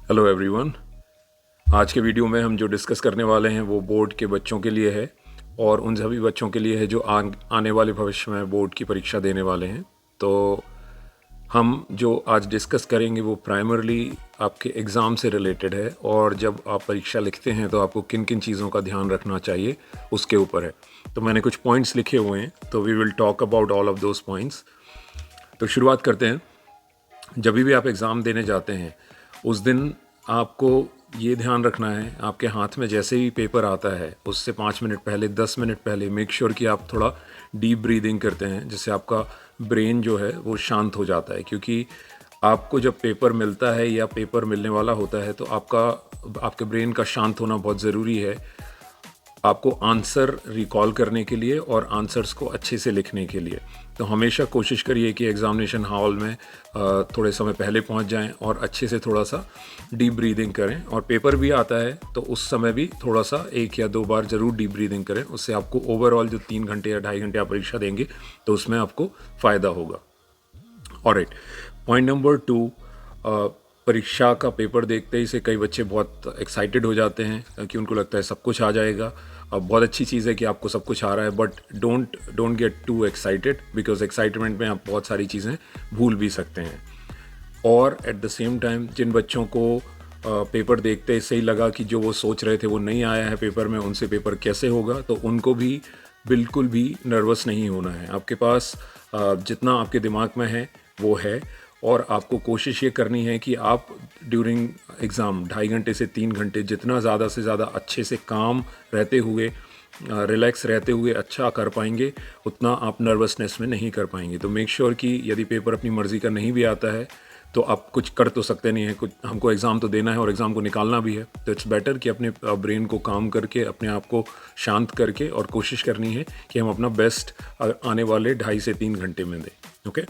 Hello everyone. आज के video में हम जो डिस्कस करने वाले हैं वो बोर्ड के बच्चों के लिए है और उन सभी बच्चों के लिए है जो आने वाले भविष्य में बोर्ड की परीक्षा देने वाले हैं। तो हम जो आज डिस्कस करेंगे वो प्राइमरली आपके एग्ज़ाम से रिलेटेड है और जब आप परीक्षा लिखते हैं तो आपको किन किन चीज़ों का ध्यान रखना चाहिए उसके ऊपर है। तो मैंने कुछ पॉइंट्स लिखे हुए हैं, तो we will talk about all of those points. तो शुरुआत करते हैं। जब भी आप एग्ज़ाम देने जाते हैं उस दिन आपको ये ध्यान रखना है, आपके हाथ में जैसे ही पेपर आता है उससे 5 मिनट पहले 10 मिनट पहले मेक श्योर कि आप थोड़ा डीप ब्रीदिंग करते हैं, जिससे आपका ब्रेन जो है वो शांत हो जाता है। क्योंकि आपको जब पेपर मिलता है या पेपर मिलने वाला होता है तो आपके ब्रेन का शांत होना बहुत ज़रूरी है आपको आंसर रिकॉल करने के लिए और आंसर्स को अच्छे से लिखने के लिए। तो हमेशा कोशिश करिए कि एग्ज़ामिनेशन हॉल में थोड़े समय पहले पहुंच जाएं और अच्छे से थोड़ा सा डीप ब्रीदिंग करें। और पेपर भी आता है तो उस समय भी थोड़ा सा 1 या 2 बार ज़रूर डीप ब्रीदिंग करें। उससे आपको ओवरऑल जो 3 घंटे या 2.5 घंटे आप परीक्षा देंगे तो उसमें आपको फ़ायदा होगा। ऑलराइट, पॉइंट नंबर 2, परीक्षा का पेपर देखते ही से कई बच्चे बहुत एक्साइटेड हो जाते हैं क्योंकि उनको लगता है सब कुछ आ जाएगा। अब बहुत अच्छी चीज़ है कि आपको सब कुछ आ रहा है, but don't get to excited, because excitement में आप बहुत सारी चीज़ें भूल भी सकते हैं। और एट द सेम टाइम जिन बच्चों को पेपर देखते ही सही लगा कि जो वो सोच रहे थे वो नहीं आया है पेपर में, उनसे पेपर कैसे होगा, तो उनको भी बिल्कुल भी नर्वस नहीं होना है। आपके पास जितना आपके दिमाग में है वो है और आपको कोशिश ये करनी है कि आप ड्यूरिंग एग्ज़ाम 2.5 घंटे से 3 घंटे जितना ज़्यादा से ज़्यादा अच्छे से काम रहते हुए रिलैक्स रहते हुए अच्छा कर पाएंगे, उतना आप नर्वसनेस में नहीं कर पाएंगे। तो मेक श्योर कि यदि पेपर अपनी मर्ज़ी का नहीं भी आता है तो आप कुछ कर तो सकते नहीं हैं, कुछ हमको एग्ज़ाम तो देना है और एग्ज़ाम को निकालना भी है। तो इट्स बेटर कि अपने ब्रेन को काम करके अपने आप को शांत करके और कोशिश करनी है कि हम अपना बेस्ट आने वाले 2.5 से 3 घंटे में दें। ओके,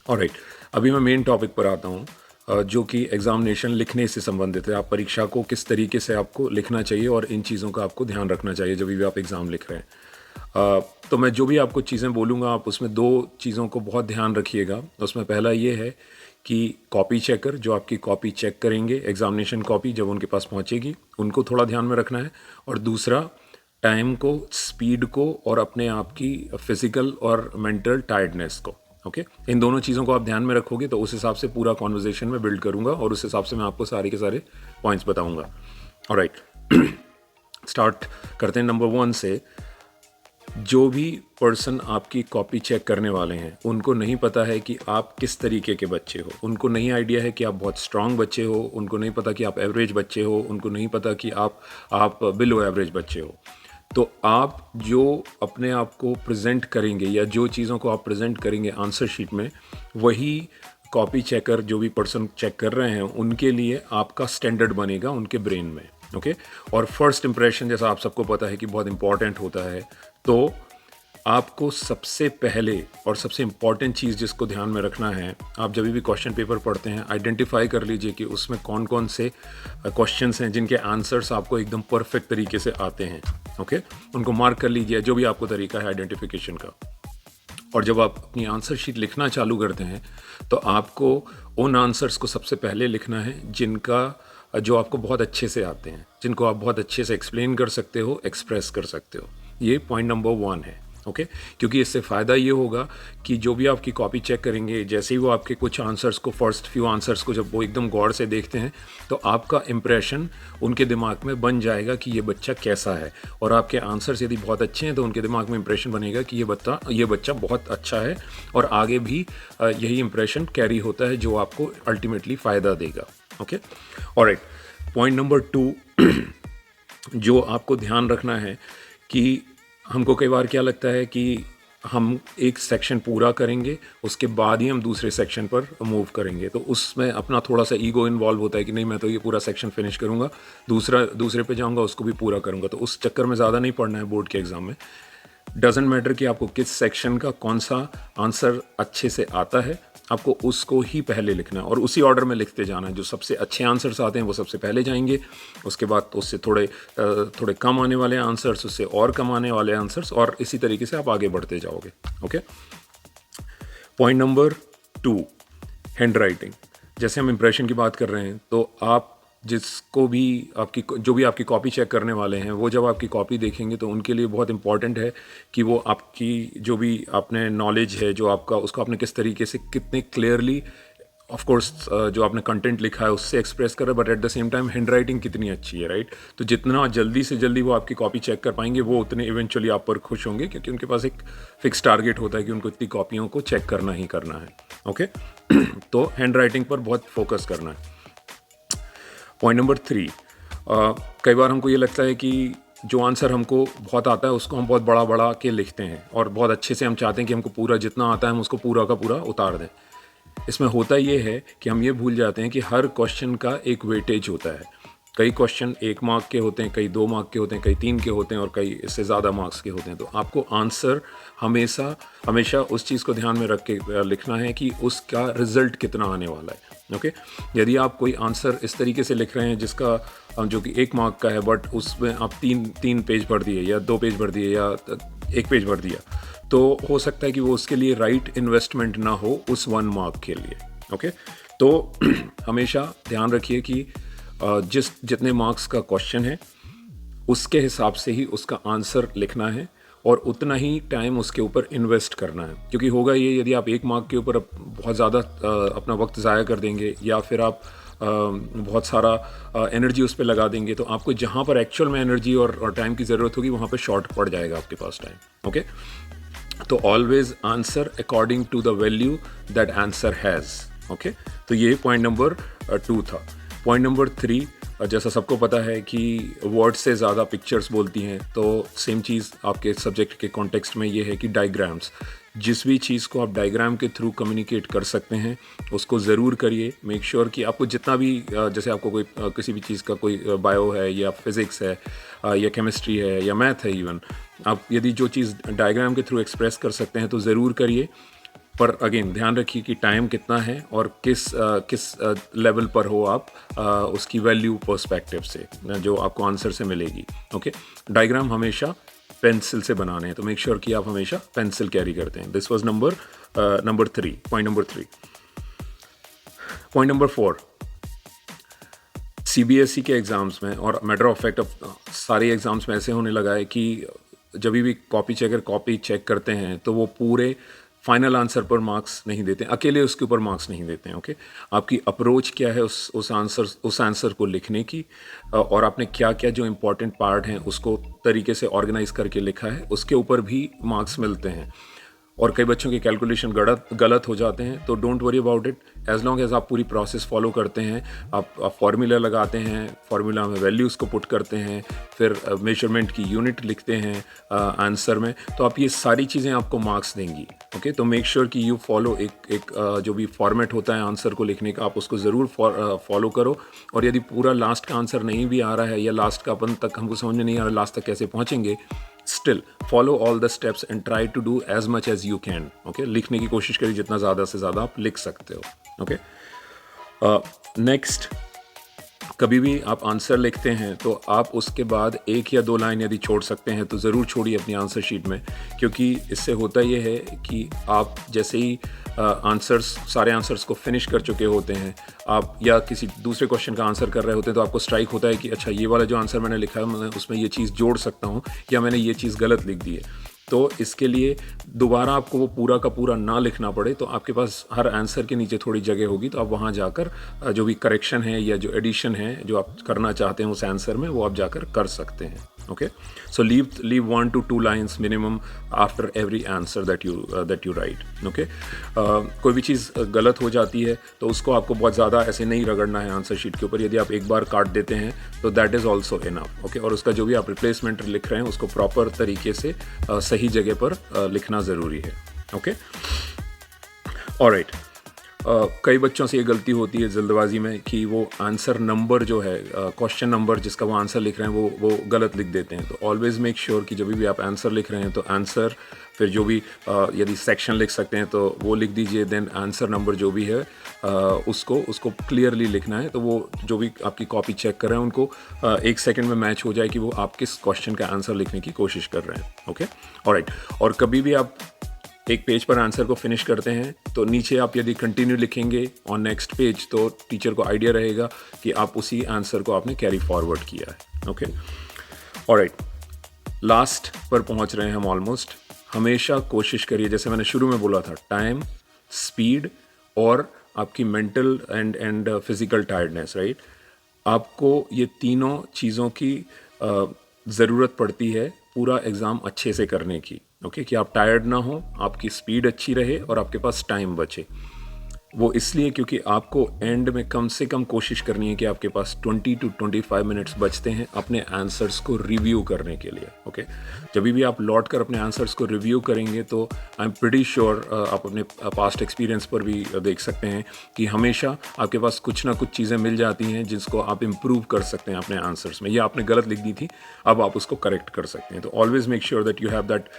ऑलराइट, अभी मैं मेन टॉपिक पर आता हूँ जो कि एग्ज़ामिनेशन लिखने से संबंधित है। आप परीक्षा को किस तरीके से आपको लिखना चाहिए और इन चीज़ों का आपको ध्यान रखना चाहिए जब भी आप एग्ज़ाम लिख रहे हैं। तो मैं जो भी आपको चीज़ें बोलूँगा आप उसमें 2 चीज़ों को बहुत ध्यान रखिएगा। उसमें पहला ये है कि कॉपी चेकर जो आपकी कॉपी चेक करेंगे, एग्ज़ामिनेशन कॉपी जब उनके पास पहुँचेगी उनको थोड़ा ध्यान में रखना है। और दूसरा, टाइम को, स्पीड को और अपने आप की फिज़िकल और मेंटल टायर्डनेस को। ओके, इन दोनों चीज़ों को आप ध्यान में रखोगे तो उस हिसाब से पूरा कॉन्वर्जेशन में बिल्ड करूँगा और उस हिसाब से मैं आपको सारे के सारे पॉइंट्स बताऊँगा। ऑलराइट, स्टार्ट करते हैं नंबर 1 से। जो भी पर्सन आपकी कॉपी चेक करने वाले हैं उनको नहीं पता है कि आप किस तरीके के बच्चे हो, उनको नहीं आइडिया है कि आप बहुत स्ट्रांग बच्चे हो, उनको नहीं पता कि आप एवरेज बच्चे हो, उनको नहीं पता कि आप बिलो एवरेज बच्चे हो। तो आप जो अपने आप को प्रेजेंट करेंगे या जो चीज़ों को आप प्रेजेंट करेंगे आंसर शीट में, वही कॉपी चेकर जो भी पर्सन चेक कर रहे हैं उनके लिए आपका स्टैंडर्ड बनेगा उनके ब्रेन में। ओके, और फर्स्ट इंप्रेशन जैसा आप सबको पता है कि बहुत इंपॉर्टेंट होता है। तो आपको सबसे पहले और सबसे इम्पॉर्टेंट चीज़ जिसको ध्यान में रखना है, आप जब भी क्वेश्चन पेपर पढ़ते हैं आइडेंटिफाई कर लीजिए कि उसमें कौन कौन से क्वेश्चंस हैं जिनके आंसर्स आपको एकदम परफेक्ट तरीके से आते हैं। ओके, उनको मार्क कर लीजिए, जो भी आपको तरीका है आइडेंटिफिकेशन का। और जब आप अपनी आंसर शीट लिखना चालू करते हैं तो आपको उन आंसर्स को सबसे पहले लिखना है जो आपको बहुत अच्छे से आते हैं, जिनको आप बहुत अच्छे से एक्सप्लेन कर सकते हो, एक्सप्रेस कर सकते हो। ये पॉइंट नंबर 1 है। ओके, क्योंकि इससे फ़ायदा ये होगा कि जो भी आपकी कॉपी चेक करेंगे, जैसे ही वो आपके कुछ आंसर्स को, फर्स्ट फ्यू आंसर्स को जब वो एकदम गौर से देखते हैं तो आपका इम्प्रेशन उनके दिमाग में बन जाएगा कि ये बच्चा कैसा है। और आपके आंसर्स यदि बहुत अच्छे हैं तो उनके दिमाग में इम्प्रेशन बनेगा कि ये बच्चा बहुत अच्छा है और आगे भी यही इम्प्रेशन कैरी होता है जो आपको अल्टीमेटली फ़ायदा देगा। ओके, ऑलराइट, पॉइंट नंबर 2 जो आपको ध्यान रखना है कि हमको कई बार क्या लगता है कि हम एक सेक्शन पूरा करेंगे उसके बाद ही हम दूसरे सेक्शन पर मूव करेंगे, तो उसमें अपना थोड़ा सा ईगो इन्वॉल्व होता है कि नहीं मैं तो ये पूरा सेक्शन फिनिश करूँगा, दूसरे पे जाऊँगा उसको भी पूरा करूँगा। तो उस चक्कर में ज़्यादा नहीं पढ़ना है बोर्ड के एग्ज़ाम में। डजेंट मैटर कि आपको किस सेक्शन का कौन सा आंसर अच्छे से आता है, आपको उसको ही पहले लिखना है और उसी ऑर्डर में लिखते जाना है। जो सबसे अच्छे आंसर्स आते हैं वो सबसे पहले जाएंगे, उसके बाद तो उससे थोड़े कम आने वाले आंसर्स, उससे और कम आने वाले आंसर्स, और इसी तरीके से आप आगे बढ़ते जाओगे। Okay, point number 2, hand writing. जैसे हम इम्प्रेशन की बात कर रहे हैं, तो आप जिसको भी जो भी आपकी कॉपी चेक करने वाले हैं, वो जब आपकी कॉपी देखेंगे तो उनके लिए बहुत इंपॉर्टेंट है कि वो आपकी जो भी आपने नॉलेज है जो आपका, उसको आपने किस तरीके से कितने क्लियरली, ऑफ कोर्स जो आपने कंटेंट लिखा है उससे एक्सप्रेस कर रहे हैं, but at the same time hand writing कितनी अच्छी है, राइट। तो जितना जल्दी से जल्दी वो आपकी कॉपी चेक कर पाएंगे, वो उतने इवेंचुअली आप पर खुश होंगे, क्योंकि उनके पास एक फिक्स टारगेट होता है कि उनको इतनी कॉपियों को चेक करना ही करना है। ओके तो हैंड राइटिंग पर बहुत फोकस करना है। पॉइंट नंबर 3, कई बार हमको ये लगता है कि जो आंसर हमको बहुत आता है उसको हम बहुत बड़ा बड़ा के लिखते हैं, और बहुत अच्छे से हम चाहते हैं कि हमको पूरा जितना आता है हम उसको पूरा का पूरा उतार दें। इसमें होता ये है कि हम ये भूल जाते हैं कि हर क्वेश्चन का एक वेटेज होता है। कई क्वेश्चन 1 मार्क के होते हैं, कई 2 मार्क के होते हैं, कई 3 के होते हैं, और कई इससे ज़्यादा मार्क्स के होते हैं। तो आपको आंसर हमेशा उस चीज़ को ध्यान में रख के लिखना है कि उसका रिजल्ट कितना आने वाला है। ओके, यदि आप कोई आंसर इस तरीके से लिख रहे हैं जिसका जो कि 1 मार्क का है, बट उसमें आप तीन पेज भर दिए, या 2 पेज भर दिए, या 1 पेज भर दिया, तो हो सकता है कि वो उसके लिए राइट इन्वेस्टमेंट ना हो उस 1 मार्क के लिए। ओके, तो हमेशा ध्यान रखिए कि जितने मार्क्स का क्वेश्चन है उसके हिसाब से ही उसका आंसर लिखना है, और उतना ही टाइम उसके ऊपर इन्वेस्ट करना है। क्योंकि होगा ये, यदि आप 1 मार्क के ऊपर बहुत ज़्यादा अपना वक्त ज़ाया कर देंगे, या फिर आप बहुत सारा एनर्जी उस पर लगा देंगे, तो आपको जहाँ पर एक्चुअल में एनर्जी और टाइम की ज़रूरत होगी वहाँ पर शॉर्ट पड़ जाएगा आपके पास टाइम। ओके, तो always answer according to the value that answer has. Okay, तो ये पॉइंट नंबर 2 था। पॉइंट नंबर 3, जैसा सबको पता है कि वर्ड से ज़्यादा पिक्चर्स बोलती हैं, तो सेम चीज़ आपके सब्जेक्ट के कॉन्टेक्स्ट में ये है कि डायग्राम्स, जिस भी चीज़ को आप डायग्राम के थ्रू कम्युनिकेट कर सकते हैं उसको ज़रूर करिए। मेक श्योर कि आपको जितना भी जैसे आपको कोई किसी भी चीज़ का कोई बायो है, या फिज़िक्स है, या केमिस्ट्री है, या मैथ है इवन, आप यदि जो चीज़ डायग्राम के थ्रू एक्सप्रेस कर सकते हैं तो ज़रूर करिए। पर अगेन ध्यान रखिए कि टाइम कितना है और किस लेवल पर हो आप उसकी वैल्यू पर्सपेक्टिव से जो आपको आंसर से मिलेगी। ओके, डायग्राम हमेशा पेंसिल से बनाने हैं, तो मेक श्योर कि आप हमेशा पेंसिल कैरी करते हैं। This was number 3, point number 3। Point number 4, CBSE के एग्ज़ाम्स में, और मैटर ऑफ फैक्ट सारे एग्ज़ाम्स में ऐसे होने लगा है कि जब भी कॉपी चेक करते हैं तो वो पूरे फाइनल आंसर पर मार्क्स नहीं देते, अकेले उसके ऊपर मार्क्स नहीं देते हैं। ओके, आपकी अप्रोच क्या है उस आंसर को लिखने की, और आपने क्या क्या जो इम्पोर्टेंट पार्ट हैं उसको तरीके से ऑर्गेनाइज करके लिखा है, उसके ऊपर भी मार्क्स मिलते हैं। और कई बच्चों के कैलकुलेशन गलत हो जाते हैं, तो don't worry about it, as long as आप पूरी प्रोसेस फॉलो करते हैं, आप फार्मूला लगाते हैं, फार्मूला में वैल्यूज़ को पुट करते हैं, फिर मेजरमेंट की यूनिट लिखते हैं आंसर में, तो आप ये सारी चीज़ें आपको मार्क्स देंगी। ओके, तो मेक श्योर कि यू फॉलो एक जो भी फॉर्मेट होता है आंसर को लिखने का, आप उसको ज़रूर फॉलो करो। और यदि पूरा लास्ट का आंसर नहीं भी आ रहा है, या लास्ट का अपन तक हमको समझ में नहीं आ रहा लास्ट तक कैसे पहुँचेंगे, still follow all the steps and try to do as much as you can. Okay, लिखने की कोशिश करिए जितना ज़्यादा से ज़्यादा आप लिख सकते हो। ओके, नेक्स्ट, कभी भी आप आंसर लिखते हैं तो आप उसके बाद 1 या 2 लाइन यदि छोड़ सकते हैं तो ज़रूर छोड़िए अपनी आंसर शीट में, क्योंकि इससे होता ये है कि आप जैसे ही सारे आंसर्स को फिनिश कर चुके होते हैं, आप या किसी दूसरे क्वेश्चन का आंसर कर रहे होते हैं, तो आपको स्ट्राइक होता है कि अच्छा ये वाला जो आंसर मैंने लिखा है मैं उसमें ये चीज़ जोड़ सकता हूँ, या मैंने ये चीज़ गलत लिख दी है। तो इसके लिए दोबारा आपको वो पूरा का पूरा ना लिखना पड़े, तो आपके पास हर आंसर के नीचे थोड़ी जगह होगी, तो आप वहाँ जाकर जो भी करेक्शन है या जो एडिशन है जो आप करना चाहते हैं उस आंसर में, वो आप जाकर कर सकते हैं। Okay, so leave 1 to 2 lines minimum after every answer that you right. Okay, कोई भी चीज़ गलत हो जाती है तो उसको आपको बहुत ज़्यादा ऐसे नहीं रगड़ना है आंसर शीट के ऊपर। यदि आप एक बार काट देते हैं तो that is also enough. Okay, और उसका जो भी आप रिप्लेसमेंट लिख रहे हैं उसको प्रॉपर तरीके से सही जगह पर लिखना ज़रूरी है। ओके, ऑलराइट, कई बच्चों से ये गलती होती है जल्दबाजी में कि वो आंसर नंबर जो है, क्वेश्चन नंबर जिसका वो आंसर लिख रहे हैं वो गलत लिख देते हैं। तो ऑलवेज़ मेक श्योर कि जब भी आप आंसर लिख रहे हैं तो आंसर, फिर जो भी यदि सेक्शन लिख सकते हैं तो वो लिख दीजिए, देन आंसर नंबर जो भी है उसको क्लियरली लिखना है, तो वो जो भी आपकी कॉपी चेक कर रहे हैं उनको 1 सेकंड में मैच हो जाए कि वो आप किस क्वेश्चन का आंसर लिखने की कोशिश कर रहे हैं। ओके, ऑलराइट, और कभी भी आप एक पेज पर आंसर को फिनिश करते हैं तो नीचे आप यदि कंटिन्यू लिखेंगे ऑन नेक्स्ट पेज तो टीचर को आइडिया रहेगा कि आप उसी आंसर को आपने कैरी फॉरवर्ड किया है। ओके, ऑलराइट, लास्ट पर पहुंच रहे हैं हम ऑलमोस्ट। हमेशा कोशिश करिए, जैसे मैंने शुरू में बोला था, टाइम, स्पीड और आपकी mental and physical tiredness, right. आपको ये तीनों चीज़ों की ज़रूरत पड़ती है पूरा एग्ज़ाम अच्छे से करने की। ओके, कि आप टायर्ड ना हो, आपकी स्पीड अच्छी रहे और आपके पास टाइम बचे। वो इसलिए क्योंकि आपको एंड में कम से कम कोशिश करनी है कि आपके पास 20 to 25 मिनट्स बचते हैं अपने आंसर्स को रिव्यू करने के लिए। ओके, जब भी आप लौट कर अपने आंसर्स को रिव्यू करेंगे तो आई एम प्रीटी श्योर आप अपने पास्ट एक्सपीरियंस पर भी देख सकते हैं कि हमेशा आपके पास कुछ ना कुछ चीज़ें मिल जाती हैं जिसको आप इम्प्रूव कर सकते हैं अपने आंसर्स में। ये आपने गलत लिख दी थी, अब आप उसको करेक्ट कर सकते हैं। तो always make sure that you have that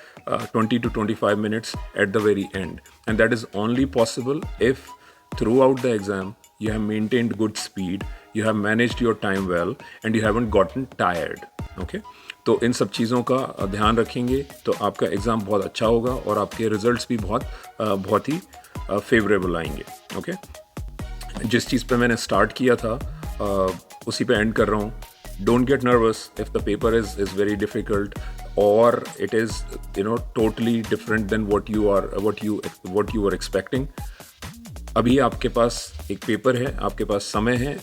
20 to 25 minutes at the very and, and that is only possible if throughout the exam you have maintained good speed, you have managed your time well and you haven't gotten tired. Okay, तो इन सब चीज़ों का ध्यान रखेंगे तो आपका exam बहुत अच्छा होगा और आपके रिजल्ट्स भी बहुत ही फेवरेबल आएंगे। ओके, जिस चीज़ पे मैंने स्टार्ट किया था उसी पे एंड कर रहा हूँ। Don't get nervous if the paper is very difficult or it is totally different than what you were expecting. अभी आपके पास एक पेपर है, आपके पास समय है,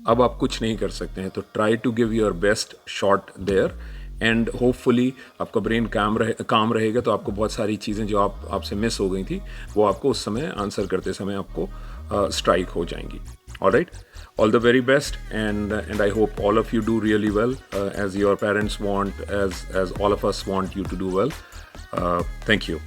अब आप कुछ नहीं कर सकते हैं, तो try to give your best shot there and hopefully आपका ब्रेन काम रहेगा तो आपको बहुत सारी चीज़ें जो आपसे मिस हो गई थी वो आपको उस समय आंसर करते समय आपको स्ट्राइक हो जाएंगी। Alright, all the very best and I hope all of you do really well as your parents want, as all of us want you to do well. Thank you.